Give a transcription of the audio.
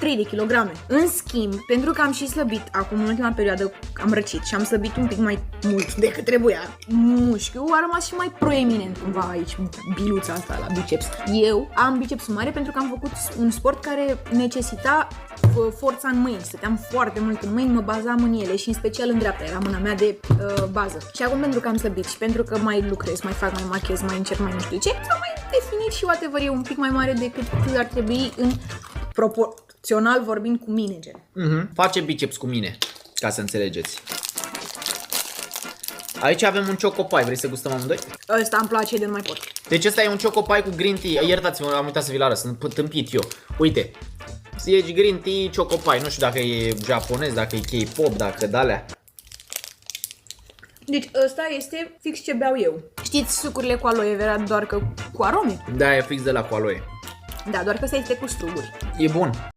3 de kilograme. În schimb, pentru că am și slăbit, acum în ultima perioadă am răcit și am slăbit un pic mai mult decât trebuia, mușchiul a rămas și mai proeminent cumva aici, biluța asta la biceps. Eu am bicepsul mare pentru că am făcut un sport care necesita forța în mâini, stăteam foarte mult în mâini, mă bazam în ele și în special în dreapta, era mâna mea de bază. Și acum pentru că am slăbit și pentru că mai lucrez, mai fac, mai machez, mai încerc, mai nu știu ce, s-a mai definit și whatever e un pic mai mare decât ar trebui în proporțional vorbind cu mine, gen. Face biceps cu mine, ca să înțelegeți. Aici avem un chocopai, vrei să gustăm amândoi? Ăsta îmi place de nu mai pot. Deci ăsta e un chocopai cu green tea. Iertați-mă, am uitat să vi-l arăt, sunt tâmpit eu. Uite, e green tea chocopai, nu știu dacă e japonez, dacă e K-pop, dacă d-alea. Deci ăsta este fix ce beau eu. Știți sucurile cu aloe vera, doar că cu arome? Da, e fix de la cu aloe. Da, doar că ăsta este cu struguri. E bun.